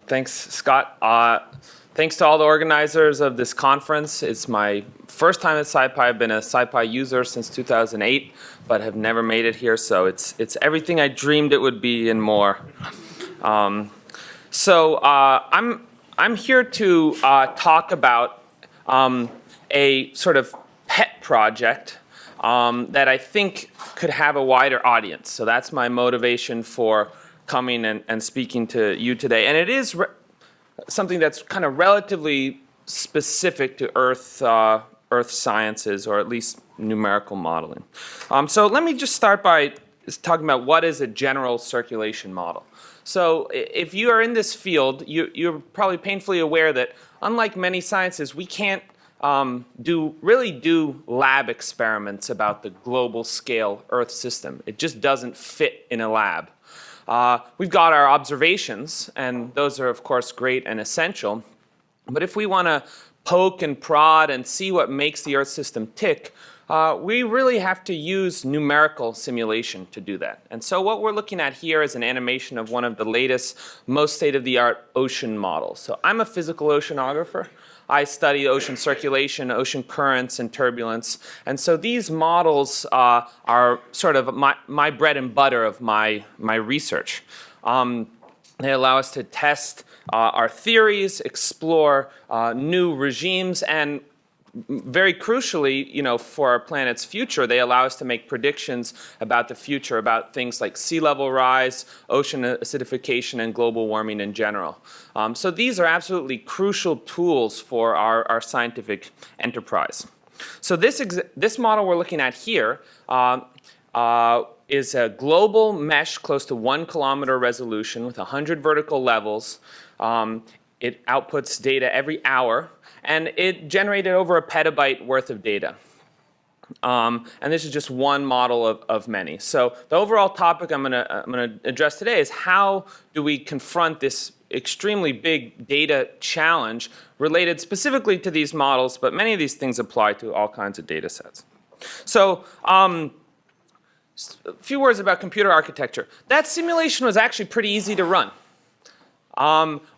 Thanks, Scott. Thanks to all the organizers of this conference. It's my first time at SciPy. I've been a SciPy user since 2008, but have never made it here. So it's everything I dreamed it would be and more. I'm here to talk about a sort of pet project that I think could have a wider audience. So that's my motivation for coming and speaking to you today. And it is something that's kind of relatively specific to Earth sciences, or at least numerical modeling. So let me just start by talking about what is a general circulation model. So if you are in this field, you're probably painfully aware that unlike many sciences, we can't really do lab experiments about the global scale Earth system. It just doesn't fit in a lab. We've got our observations, and those are, of course, great and essential. But if we want to poke and prod and see what makes the Earth system tick, we really have to use numerical simulation to do that. And so what we're looking at here is an animation of one of the latest, most state-of-the-art ocean models. So I'm a physical oceanographer. I study ocean circulation, ocean currents, and turbulence. And so these models are sort of my bread and butter of my research. They allow us to test our theories, explore new regimes, and very crucially, for our planet's future, they allow us to make predictions about the future, about things like sea level rise, ocean acidification, and global warming in general. So these are absolutely crucial tools for our scientific enterprise. So this model we're looking at here is a global mesh close to 1 kilometer resolution with 100 vertical levels. It outputs data every hour. And it generated over a petabyte worth of data. And this is just one model of many. So the overall topic I'm going to address today is how do we confront this extremely big data challenge related specifically to these models, but many of these things apply to all kinds of data sets. So a few words about computer architecture. That simulation was actually pretty easy to run.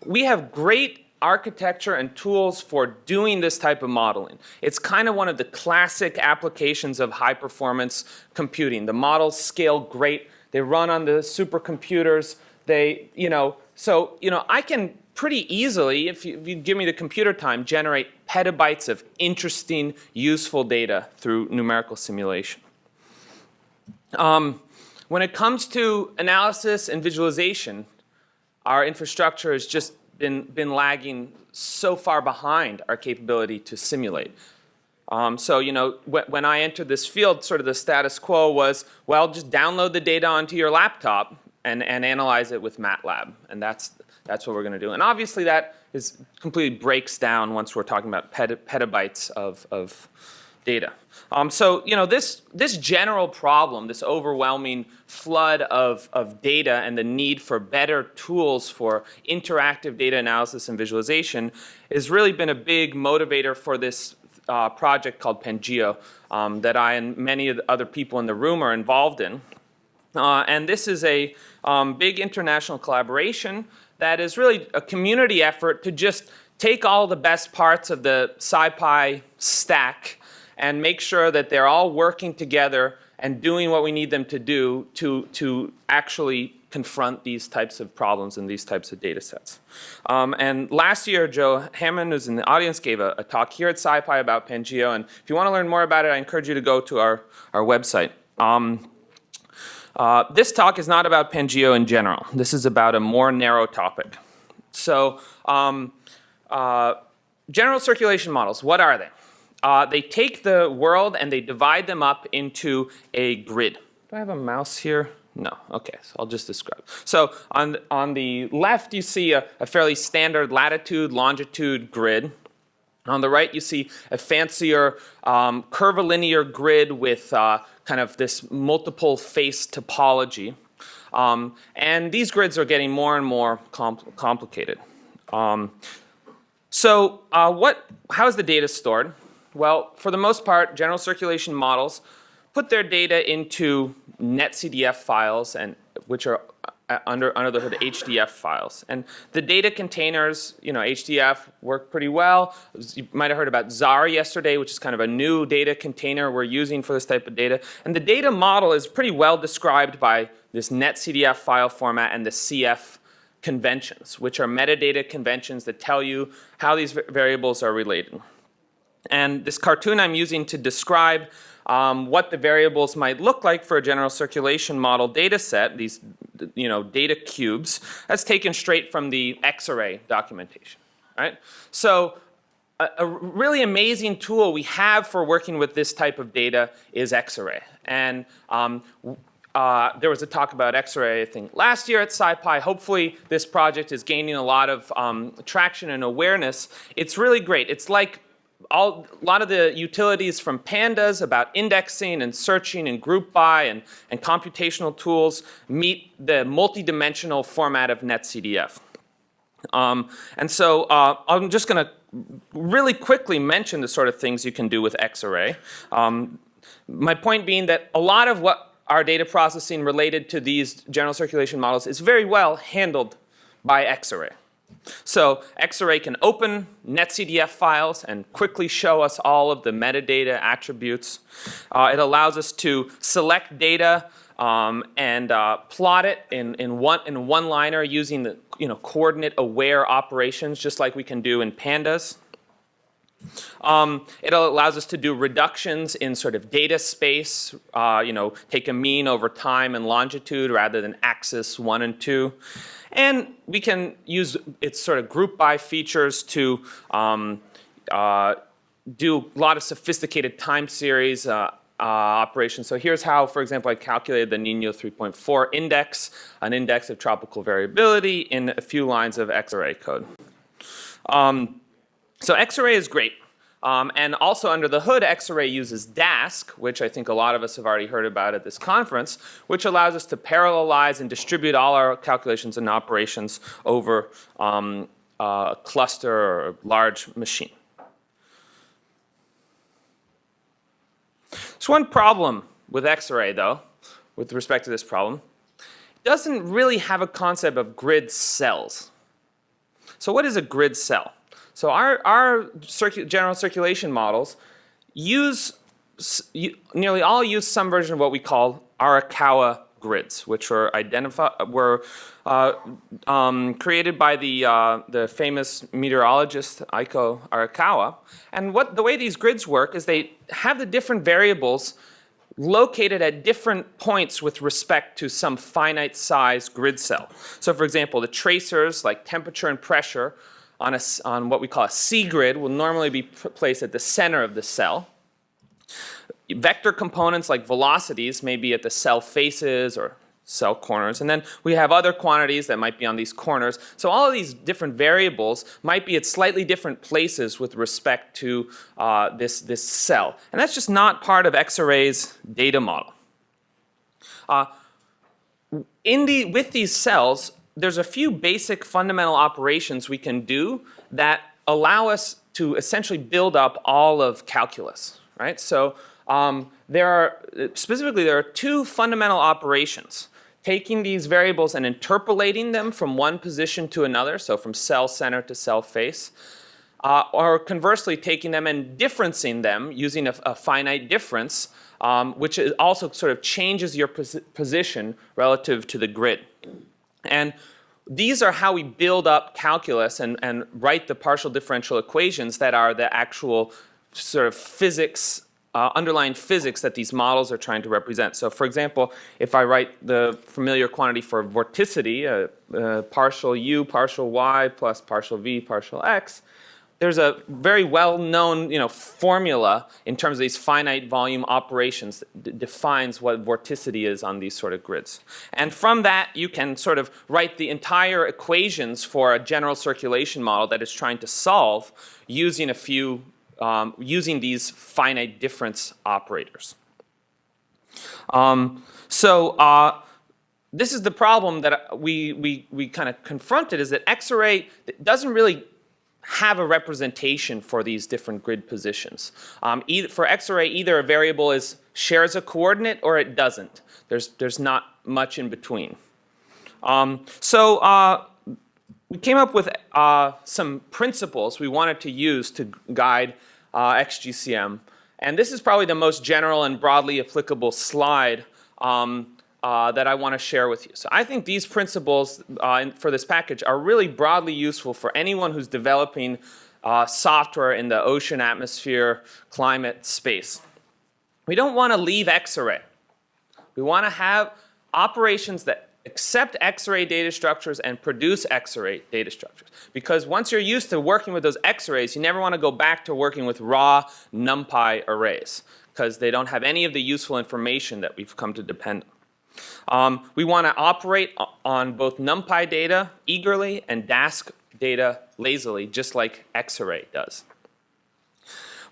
We have great architecture and tools for doing this type of modeling. It's kind of one of the classic applications of high performance computing. The models scale great. They run on the supercomputers. I can pretty easily, if you give me the computer time, generate petabytes of interesting, useful data through numerical simulation. When it comes to analysis and visualization, our infrastructure has just been lagging so far behind our capability to simulate. When I entered this field, sort of the status quo was, well, just download the data onto your laptop and analyze it with MATLAB. And that's what we're going to do. And obviously that completely breaks down once we're talking about petabytes of data. This general problem, this overwhelming flood of data and the need for better tools for interactive data analysis and visualization has really been a big motivator for this project called Pangeo that I and many of the other people in the room are involved in. And this is a big international collaboration that is really a community effort to just take all the best parts of the SciPy stack and make sure that they're all working together and doing what we need them to do to actually confront these types of problems and these types of data sets. And last year, Joe Hammond, who's in the audience, gave a talk here at SciPy about Pangeo. And if you want to learn more about it, I encourage you to go to our website. This talk is not about Pangeo in general. This is about a more narrow topic. So general circulation models, what are they? They take the world and they divide them up into a grid. Do I have a mouse here? No. Okay, so I'll just describe. So on the left, you see a fairly standard latitude, longitude grid. On the right, you see a fancier curvilinear grid with kind of this multiple face topology. And these grids are getting more and more complicated. How is the data stored? Well, for the most part, general circulation models put their data into netcdf files, which are under the hood HDF files. And the data containers, HDF work pretty well. You might have heard about xarray yesterday, which is kind of a new data container we're using for this type of data. And the data model is pretty well described by this netcdf file format and the CF conventions, which are metadata conventions that tell you how these variables are related. And this cartoon I'm using to describe what the variables might look like for a general circulation model data set, these data cubes, that's taken straight from the xarray documentation. Right? So a really amazing tool we have for working with this type of data is xarray. And there was a talk about xarray, I think, last year at SciPy. Hopefully this project is gaining a lot of traction and awareness. It's really great. It's like a lot of the utilities from pandas about indexing and searching and group by and computational tools meet the multidimensional format of netcdf. And so I'm just going to really quickly mention the sort of things you can do with xarray. My point being that a lot of what our data processing related to these general circulation models is very well handled by xarray. So xarray can open netcdf files and quickly show us all of the metadata attributes. It allows us to select data and plot it in one-liner using the coordinate-aware operations, just like we can do in pandas. It allows us to do reductions in sort of data space, take a mean over time and longitude rather than axis 1 and 2. And we can use its sort of group by features to do a lot of sophisticated time series operations. So here's how, for example, I calculated the Nino 3.4 index, an index of tropical variability in a few lines of xarray code. So xarray is great. And also under the hood, xarray uses dask, which I think a lot of us have already heard about at this conference, which allows us to parallelize and distribute all our calculations and operations over a cluster or a large machine. There's one problem with xarray, though, with respect to this problem. It doesn't really have a concept of grid cells. So what is a grid cell? So our general circulation models nearly all use some version of what we call Arakawa grids, which were created by the famous meteorologist Aiko Arakawa. And the way these grids work is they have the different variables located at different points with respect to some finite size grid cell. So for example, the tracers like temperature and pressure on what we call a C grid will normally be placed at the center of the cell. Vector components like velocities may be at the cell faces or cell corners. And then we have other quantities that might be on these corners. So all of these different variables might be at slightly different places with respect to this cell. And that's just not part of xarray's data model. With these cells, there's a few basic fundamental operations we can do that allow us to essentially build up all of calculus, right? So there are two fundamental operations. Taking these variables and interpolating them from one position to another, so from cell center to cell face, or conversely taking them and differencing them using a finite difference, which also sort of changes your position relative to the grid. And these are how we build up calculus and write the partial differential equations that are the actual sort of physics, underlying physics that these models are trying to represent. So for example, if I write the familiar quantity for vorticity, partial u, partial y, plus partial v, partial x, there's a very well-known formula in terms of these finite volume operations that defines what vorticity is on these sort of grids. And from that, you can sort of write the entire equations for a general circulation model that is trying to solve using using these finite difference operators. This is the problem that we kind of confronted, is that xarray doesn't really have a representation for these different grid positions. For xarray, either a variable shares a coordinate or it doesn't. There's not much in between. We came up with some principles we wanted to use to guide Xgcm. And this is probably the most general and broadly applicable slide that I want to share with you. So I think these principles for this package are really broadly useful for anyone who's developing software in the ocean, atmosphere, climate space. We don't want to leave xarray. We want to have operations that accept xarray data structures and produce xarray data structures. Because once you're used to working with those xarrays, you never want to go back to working with raw NumPy arrays, because they don't have any of the useful information that we've come to depend on. We want to operate on both NumPy data eagerly and dask data lazily, just like xarray does.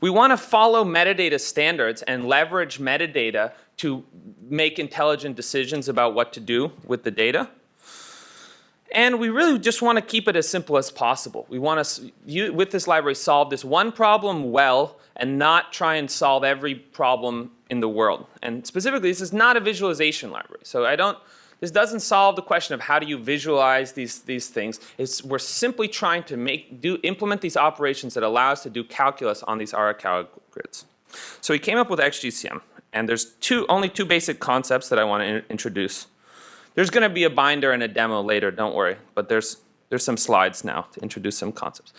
We want to follow metadata standards and leverage metadata to make intelligent decisions about what to do with the data. And we really just want to keep it as simple as possible. We want to, with this library, solve this one problem well and not try and solve every problem in the world. And specifically, this is not a visualization library. So this doesn't solve the question of how do you visualize these things. We're simply trying to implement these operations that allow us to do calculus on these Arakawa grids. So we came up with Xgcm. And there's only two basic concepts that I want to introduce. There's going to be a binder and a demo later, don't worry. But there's some slides now to introduce some concepts.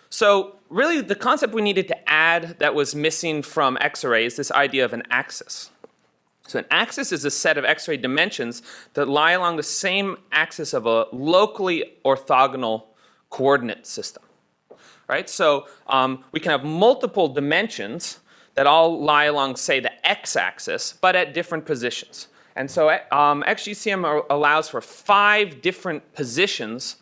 So really, the concept we needed to add that was missing from xarray is this idea of an axis. So an axis is a set of xarray dimensions that lie along the same axis of a locally orthogonal coordinate system. Right? So we can have multiple dimensions that all lie along, say, the x-axis, but at different positions. And so Xgcm allows for 5 different positions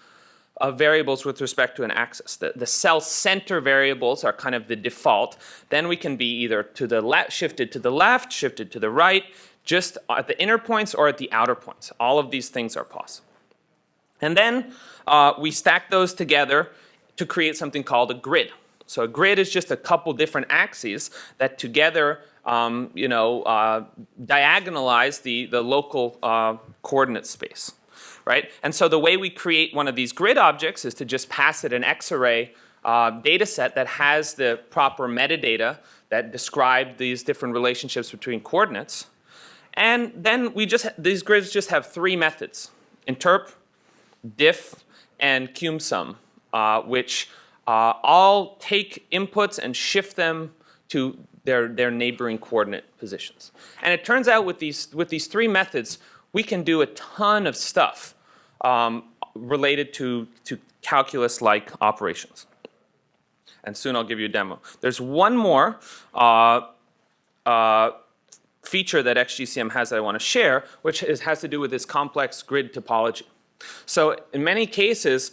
of variables with respect to an axis. The cell center variables are kind of the default. Then we can be either to the left, shifted to the left, shifted to the right, just at the inner points or at the outer points. All of these things are possible. And then we stack those together to create something called a grid. So a grid is just a couple different axes that together diagonalize the local coordinate space. Right? And so the way we create one of these grid objects is to just pass it an xarray data set that has the proper metadata that describe these different relationships between coordinates. And then these grids just have 3 methods: interp, diff, and cumsum, which all take inputs and shift them to their neighboring coordinate positions. And it turns out with these 3 methods, we can do a ton of stuff related to calculus-like operations. And soon I'll give you a demo. There's one more feature that Xgcm has that I want to share, which has to do with this complex grid topology. So in many cases,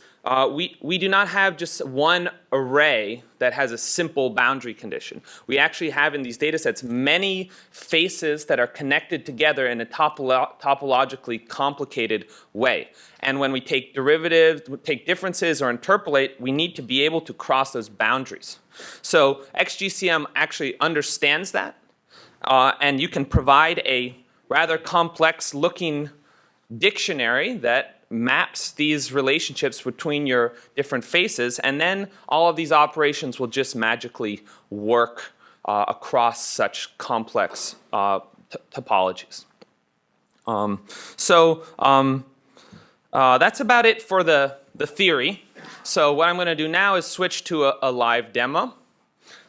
we do not have just one array that has a simple boundary condition. We actually have in these data sets many faces that are connected together in a topologically complicated way. And when we take derivatives, take differences, or interpolate, we need to be able to cross those boundaries. So Xgcm actually understands that. And you can provide a rather complex looking dictionary that maps these relationships between your different faces, and then all of these operations will just magically work across such complex topologies. That's about it for the theory. So what I'm going to do now is switch to a live demo.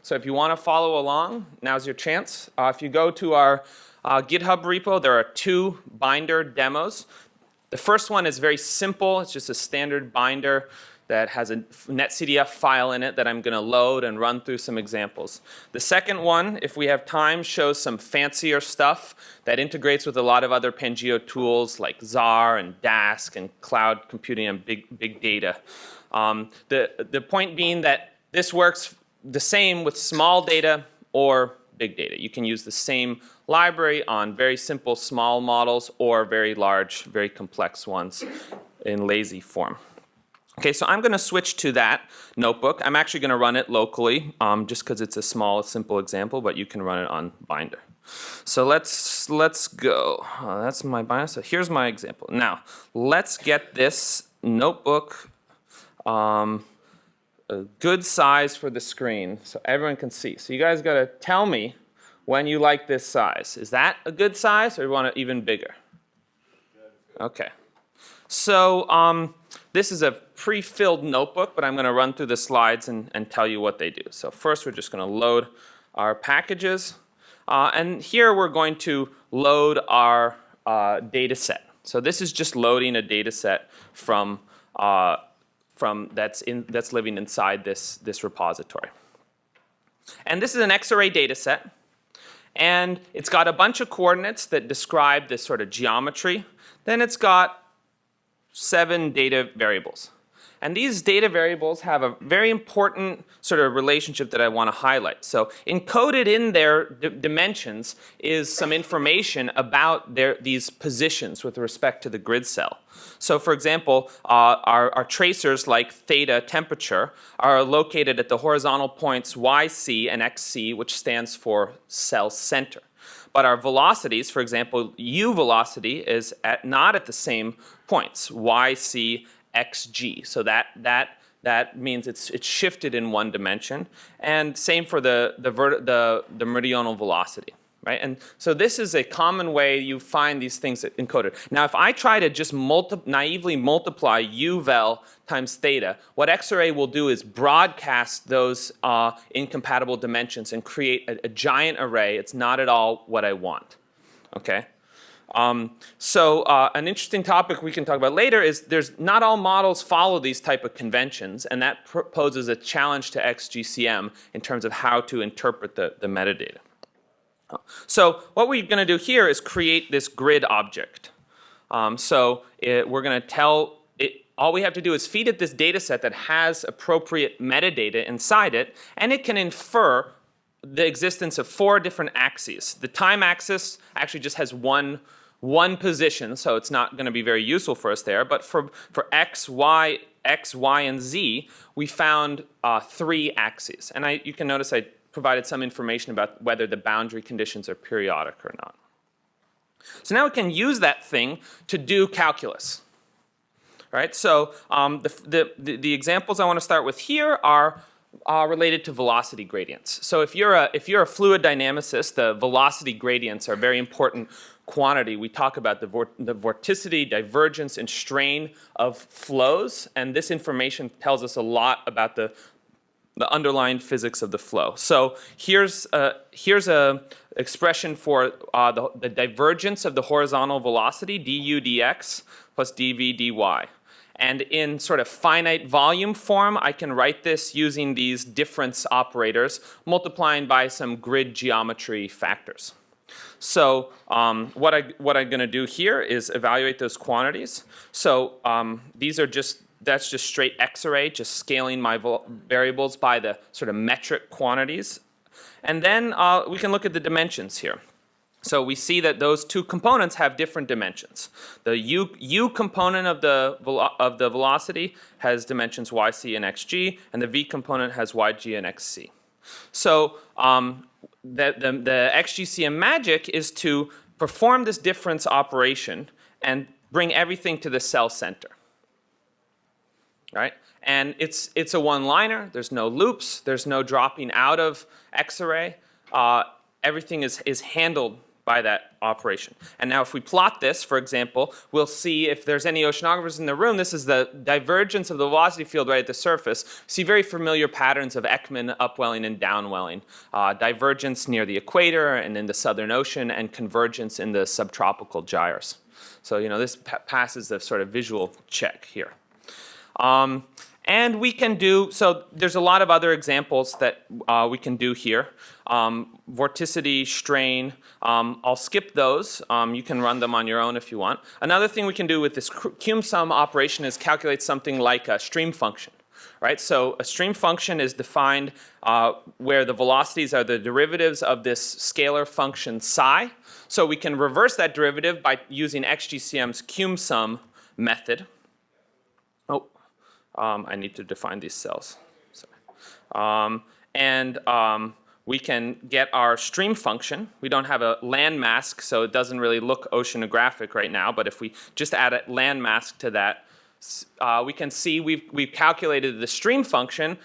So if you want to follow along, now's your chance. If you go to our GitHub repo, there are 2 binder demos. The first one is very simple. It's just a standard binder that has a netcdf file in it that I'm going to load and run through some examples. The second one, if we have time, shows some fancier stuff that integrates with a lot of other Pangeo tools like xar and dask and cloud computing and big data. The point being that this works the same with small data or big data. You can use the same library on very simple small models or very large, very complex ones in lazy form. Okay, so I'm going to switch to that notebook. I'm actually going to run it locally just because it's a small, simple example, but you can run it on Binder. So let's go. That's my bias. So here's my example. Now let's get this notebook a good size for the screen so everyone can see. So you guys got to tell me when you like this size. Is that a good size, or you want it even bigger? Okay. So this is a pre-filled notebook, but I'm going to run through the slides and tell you what they do. So first we're just going to load our packages. And here we're going to load our data set. So this is just loading a data set from that's living inside this repository. And this is an xarray data set. And it's got a bunch of coordinates that describe this sort of geometry. Then it's got 7 data variables. And these data variables have a very important sort of relationship that I want to highlight. So encoded in their dimensions is some information about these positions with respect to the grid cell. So for example, our tracers like theta temperature are located at the horizontal points YC and XC, which stands for cell center. But our velocities, for example, U velocity is not at the same points, YC, Xg. So that means it's shifted in one dimension. And same for the meridional velocity. Right? And so this is a common way you find these things encoded. Now if I try to just naively multiply U vel times theta, what Xarray will do is broadcast those incompatible dimensions and create a giant array. It's not at all what I want. Okay? So an interesting topic we can talk about later is not all models follow these type of conventions, and that poses a challenge to Xgcm in terms of how to interpret the metadata. So what we're going to do here is create this grid object. We're going to tell it, all we have to do is feed it this data set that has appropriate metadata inside it, and it can infer the existence of 4 different axes. The time axis actually just has one position, so it's not going to be very useful for us there. But for x, y, and z, we found 3 axes. And you can notice I provided some information about whether the boundary conditions are periodic or not. So now we can use that thing to do calculus. Right? So the examples I want to start with here are related to velocity gradients. So if you're a fluid dynamicist, the velocity gradients are a very important quantity. We talk about the vorticity, divergence, and strain of flows, and this information tells us a lot about the underlying physics of the flow. So here's a expression for the divergence of the horizontal velocity, du dx plus dv dy. And in sort of finite volume form, I can write this using these difference operators, multiplying by some grid geometry factors. So what I'm going to do here is evaluate those quantities. So that's just straight Xarray, just scaling my variables by the sort of metric quantities. And then we can look at the dimensions here. So we see that those 2 components have different dimensions. The U component of the velocity has dimensions yc and xg, and the v component has yg and xc. So the Xgcm magic is to perform this difference operation and bring everything to the cell center. Right? And it's a one-liner. There's no loops. There's no dropping out of Xarray. Everything is handled by that operation. And now if we plot this, for example, we'll see if there's any oceanographers in the room. This is the divergence of the velocity field right at the surface. See very familiar patterns of Ekman upwelling and downwelling. Divergence near the equator and in the Southern Ocean, and convergence in the subtropical gyres. So this passes the sort of visual check here. And we can do, so there's a lot of other examples that we can do here. Vorticity, strain, I'll skip those. You can run them on your own if you want. Another thing we can do with this cum sum operation is calculate something like a stream function. Right? So a stream function is defined where the velocities are the derivatives of this scalar function psi. So we can reverse that derivative by using Xgcm's cum sum method. I need to define these cells. Sorry. we can get our stream function. We don't have a land mask, so it doesn't really look oceanographic right now, but if we just add a land mask to that, we can see we've calculated the stream function.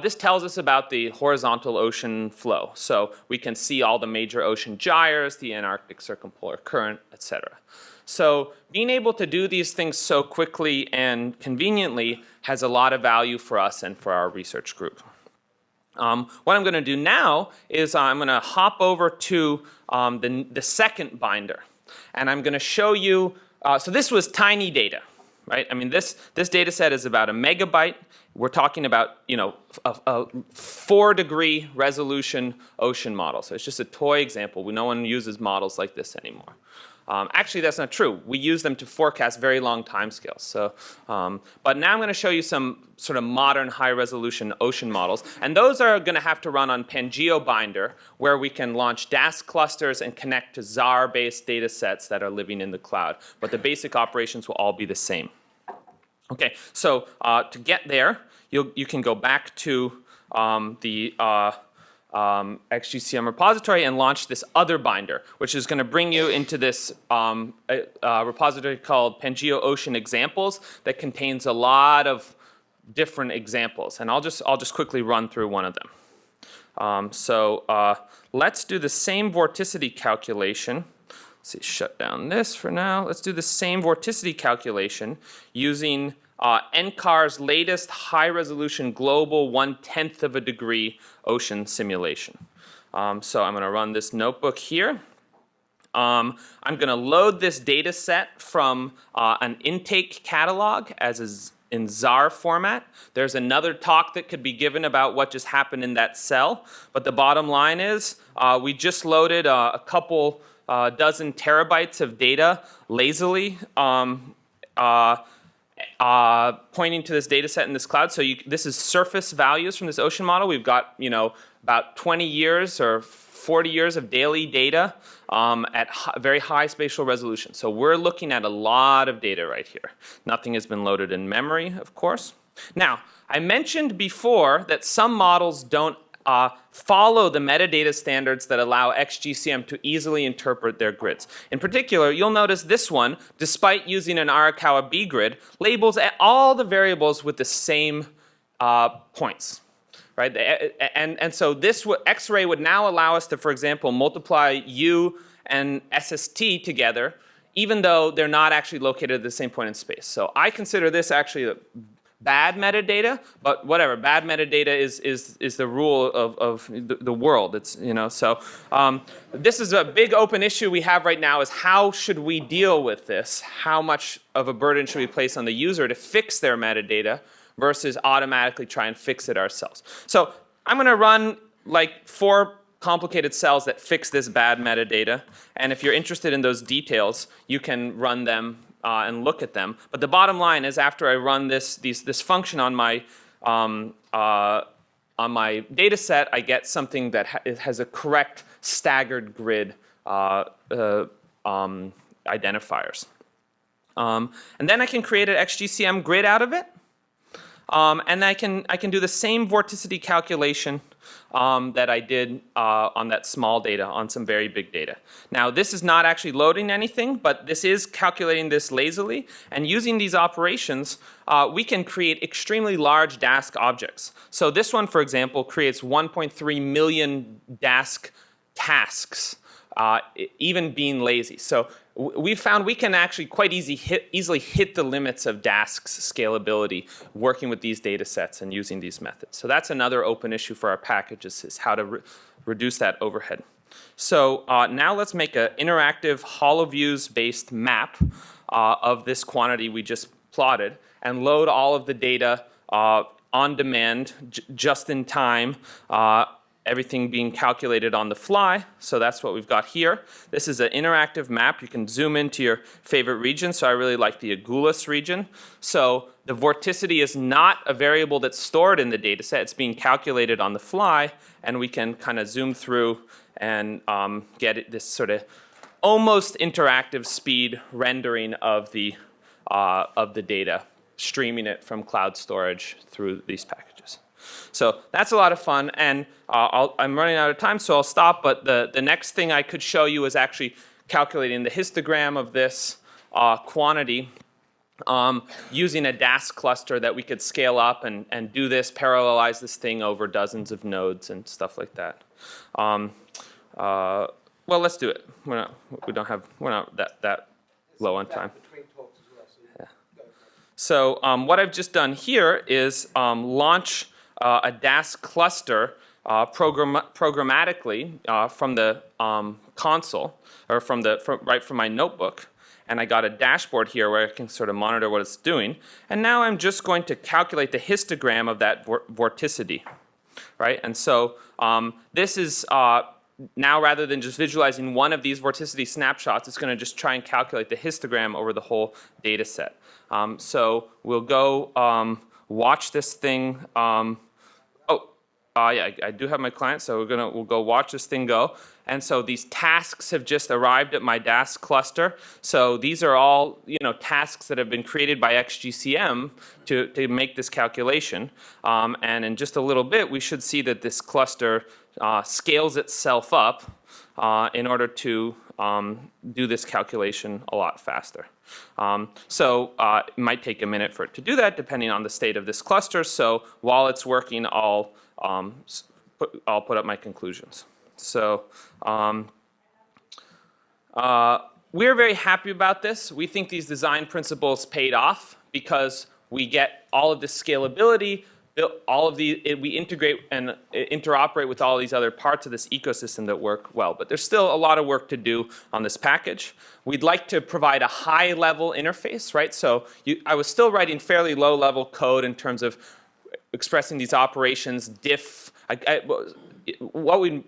This tells us about the horizontal ocean flow. So we can see all the major ocean gyres, the Antarctic circumpolar current, etc. So being able to do these things so quickly and conveniently has a lot of value for us and for our research group. What I'm going to do now is I'm going to hop over to the second binder. And I'm going to show you, so this was tiny data. Right? I mean, this data set is about a megabyte. We're talking about, a 4-degree resolution ocean model. So it's just a toy example. No one uses models like this anymore. Actually, that's not true. We use them to forecast very long timescales. So, but now I'm going to show you some sort of modern high-resolution ocean models. And those are going to have to run on Pangeo Binder, where we can launch dask clusters and connect to XAR-based data sets that are living in the cloud. But the basic operations will all be the same. Okay, so to get there, you can go back to the Xgcm repository and launch this other binder, which is going to bring you into this repository called Pangeo Ocean Examples that contains a lot of different examples. And I'll just quickly run through one of them. Let's do the same vorticity calculation. Let's see, shut down this for now. Let's do the same vorticity calculation using NCAR's latest high-resolution global 1/10 of a degree ocean simulation. So I'm going to run this notebook here. I'm going to load this data set from an intake catalog in XAR format. There's another talk that could be given about what just happened in that cell. But the bottom line is we just loaded a couple dozen terabytes of data lazily pointing to this data set in this cloud. So this is surface values from this ocean model. We've got about 20 years or 40 years of daily data at very high spatial resolution. So we're looking at a lot of data right here. Nothing has been loaded in memory, of course. Now, I mentioned before that some models don't follow the metadata standards that allow Xgcm to easily interpret their grids. In particular, you'll notice this one, despite using an Arakawa B grid, labels all the variables with the same points. Right? And so this Xarray would now allow us to, for example, multiply U and SST together, even though they're not actually located at the same point in space. So I consider this actually bad metadata, but whatever. Bad metadata is the rule of the world. It's so this is a big open issue we have right now: is how should we deal with this? How much of a burden should we place on the user to fix their metadata versus automatically try and fix it ourselves? So I'm going to run like 4 complicated cells that fix this bad metadata, and if you're interested in those details, you can run them and look at them. But the bottom line is, after I run this function on my data set, I get something that has a correct staggered grid identifiers. And then I can create an Xgcm grid out of it. And I can do the same vorticity calculation that I did on that small data on some very big data. Now, this is not actually loading anything, but this is calculating this lazily. And using these operations, we can create extremely large dask objects. So this one, for example, creates 1.3 million dask tasks, even being lazy. So we found we can actually quite easily hit the limits of dask's scalability working with these data sets and using these methods. So that's another open issue for our packages, is how to reduce that overhead. So now let's make an interactive HoloViews based map of this quantity we just plotted and load all of the data on demand, just in time, everything being calculated on the fly. So that's what we've got here. This is an interactive map. You can zoom into your favorite region. So I really like the Agulhas region. So the vorticity is not a variable that's stored in the data set. It's being calculated on the fly, and we can kind of zoom through and get this sort of almost interactive speed rendering of the data streaming it from cloud storage through these packages. So that's a lot of fun, and I'm running out of time, so I'll stop. But the next thing I could show you is actually calculating the histogram of this quantity using a dask cluster that we could scale up and do this, parallelize this thing over dozens of nodes and stuff like that. Well, let's do it. We're not that low on time. Yeah. So what I've just done here is launch a dask cluster programmatically from the console, or from my notebook. And I got a dashboard here where I can sort of monitor what it's doing. And now I'm just going to calculate the histogram of that vorticity, right? And so this is now, rather than just visualizing one of these vorticity snapshots, it's going to just try and calculate the histogram over the whole data set. So we'll go watch this thing. Yeah, I do have my client, so we'll go watch this thing go. And so these tasks have just arrived at my dask cluster. So these are all tasks that have been created by Xgcm to make this calculation. And in just a little bit, we should see that this cluster scales itself up in order to do this calculation a lot faster. So it might take a minute for it to do that, depending on the state of this cluster. So while it's working, I'll put up my conclusions. So we're very happy about this. We think these design principles paid off because we get all of this scalability, we integrate and interoperate with all these other parts of this ecosystem that work well. But there's still a lot of work to do on this package. We'd like to provide a high-level interface, right? So I was still writing fairly low-level code in terms of expressing these operations, diff. What we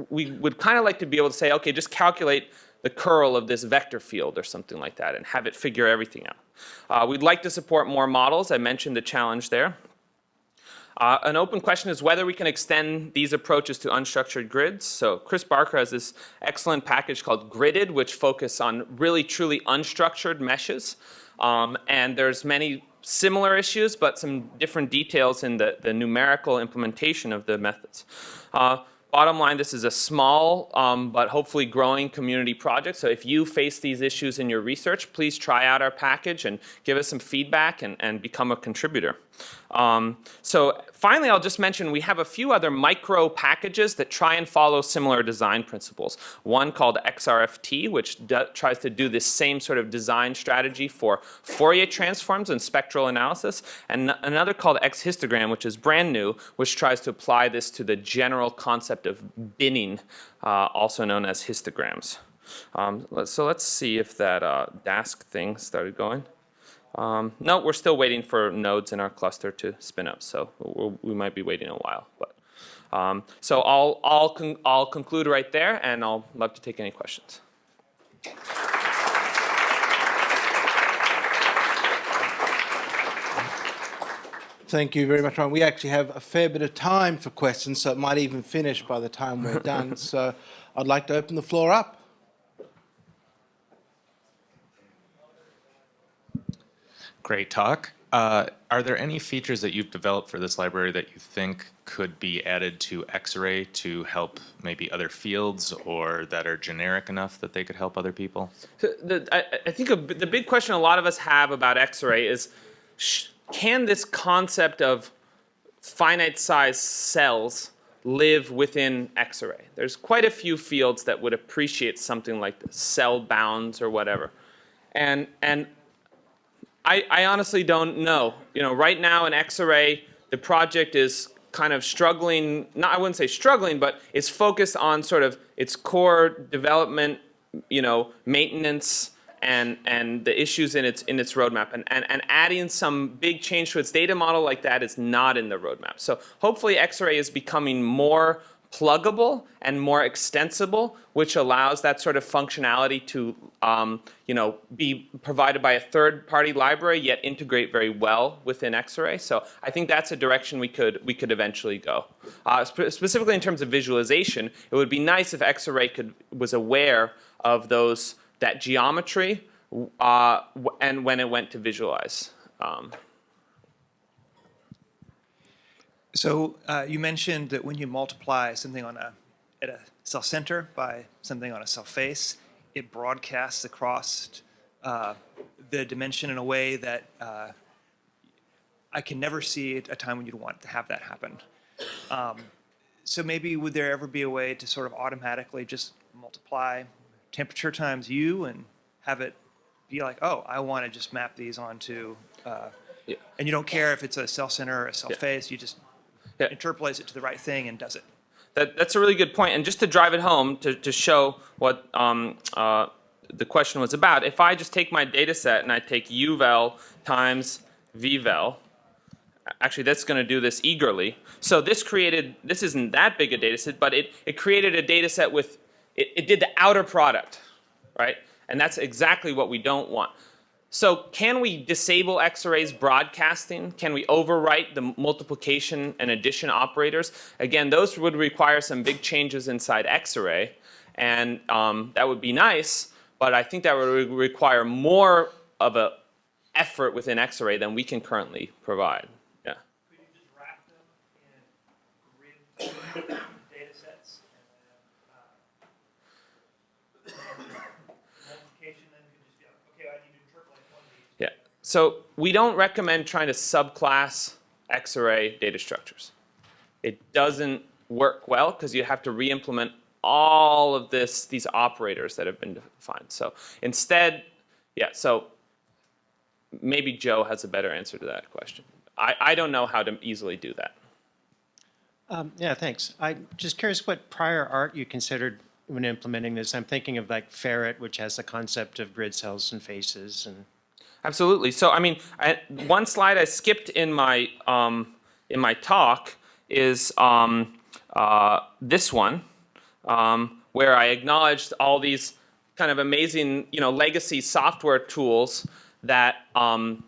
would kind of like to be able to say, okay, just calculate the curl of this vector field or something like that and have it figure everything out. We'd like to support more models. I mentioned the challenge there. An open question is whether we can extend these approaches to unstructured grids. So Chris Barker has this excellent package called Gridded, which focus on really truly unstructured meshes. And there's many similar issues, but some different details in the numerical implementation of the methods. Bottom line, this is a small but hopefully growing community project. So if you face these issues in your research, please try out our package and give us some feedback and become a contributor. So finally, I'll just mention we have a few other micro packages that try and follow similar design principles. One called XRFT, which tries to do this same sort of design strategy for Fourier transforms and spectral analysis. And another called Xhistogram, which is brand new, which tries to apply this to the general concept of binning, also known as histograms. So let's see if that dask thing started going. No, we're still waiting for nodes in our cluster to spin up, so we might be waiting a while. But so I'll conclude right there, and I'll love to take any questions. Thank you very much, Ryan. We actually have a fair bit of time for questions, so it might even finish by the time we're done. So I'd like to open the floor up. Great talk. Are there any features that you've developed for this library that you think could be added to Xarray to help maybe other fields, or that are generic enough that they could help other people? I think the big question a lot of us have about Xarray is, can this concept of finite size cells live within Xarray? There's quite a few fields that would appreciate something like the cell bounds or whatever. And I honestly don't know. Right now in Xarray, the project is kind of struggling, I wouldn't say struggling, but it's focused on sort of its core development, maintenance and the issues in its roadmap. And adding some big change to its data model like that is not in the roadmap. So hopefully Xarray is becoming more pluggable and more extensible, which allows that sort of functionality to be provided by a third-party library, yet integrate very well within Xarray. So I think that's a direction we could eventually go. Specifically in terms of visualization, it would be nice if Xarray was aware of that geometry and when it went to visualize. So you mentioned that when you multiply something at a cell center by something on a cell face, it broadcasts across the dimension in a way that I can never see a time when you'd want to have that happen. So maybe would there ever be a way to sort of automatically just multiply temperature times U and have it be like, oh, I want to just map these onto, and you don't care if it's a cell center or a cell face, you just interpolates it to the right thing and does it. That's a really good point. And just to drive it home, to show what the question was about, if I just take my data set and I take uvel times vvel, actually that's going to do this eagerly. So this isn't that big a data set, but it created a data set with, it did the outer product, right? And that's exactly what we don't want. So can we disable xarrays broadcasting? Can we overwrite the multiplication and addition operators? Again, those would require some big changes inside xarray, and that would be nice, but I think that would require more of an effort within xarray than we can currently provide. Yeah. Could you just wrap them in grid data sets and multiplication then could just be like, okay, I need to interpolate one of these. Yeah. So we don't recommend trying to subclass xarray data structures. It doesn't work well because you have to re-implement all of these operators that have been defined. So instead, so maybe Joe has a better answer to that question. I don't know how to easily do that. Yeah, thanks. I'm just curious what prior art you considered when implementing this. I'm thinking of like Ferret, which has the concept of grid cells and faces. And Absolutely. So I mean, one slide I skipped in my talk is this one, where I acknowledged all these kind of amazing, legacy software tools that in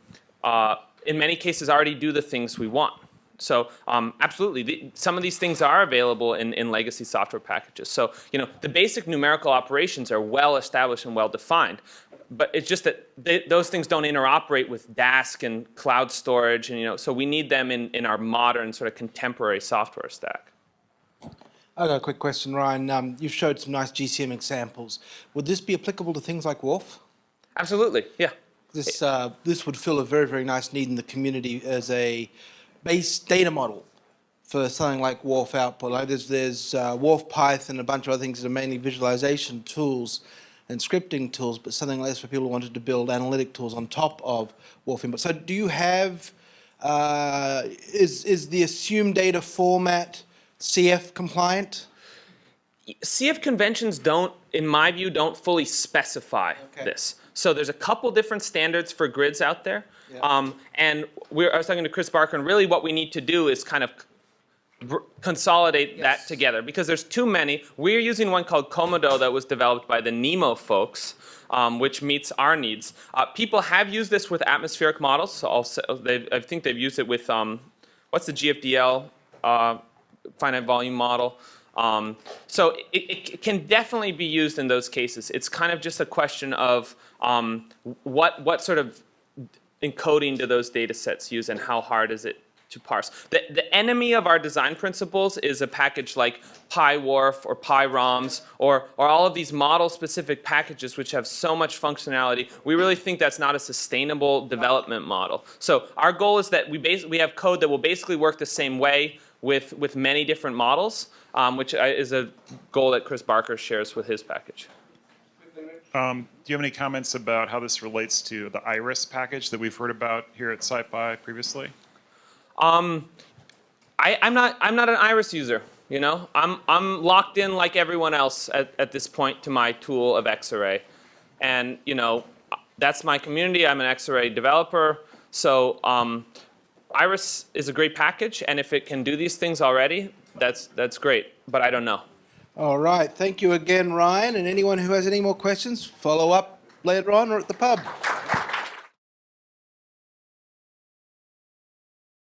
many cases already do the things we want. So absolutely, some of these things are available in legacy software packages. So the basic numerical operations are well established and well defined, but it's just that those things don't interoperate with dask and cloud storage, and so we need them in our modern sort of contemporary software stack. I got a quick question, Ryan. You've showed some nice GCM examples. Would this be applicable to things like WRF? Absolutely, yeah. This would fill a very, very nice need in the community as a base data model for something like WRF output. Like there's WRF Python, a bunch of other things that are mainly visualization tools and scripting tools, but something less for people who wanted to build analytic tools on top of WRF input. So do you have, is the assumed data format CF compliant? CF conventions in my view, don't fully specify this. So there's a couple different standards for grids out there. Yeah. And I was talking to Chris Barker, and really what we need to do is kind of consolidate that together, because there's too many. We're using one called Komodo that was developed by the NEMO folks, which meets our needs. People have used this with atmospheric models. So I think they've used it with, what's the GFDL finite-volume model? So it can definitely be used in those cases. It's kind of just a question of what sort of encoding do those data sets use and how hard is it to parse. The enemy of our design principles is a package like PyWRF or PyROMs or all of these model-specific packages which have so much functionality. We really think that's not a sustainable development model. So our goal is that we have code that will basically work the same way with many different models, which is a goal that Chris Barker shares with his package. Do you have any comments about how this relates to the Iris package that we've heard about here at SciPy previously? I'm not an Iris user. I'm locked in like everyone else at this point to my tool of xarray, and that's my community. I'm an xarray developer, so Iris is a great package, and if it can do these things already, that's great. But I don't know. All right. Thank you again, Ryan. And anyone who has any more questions, follow up later on or at the pub.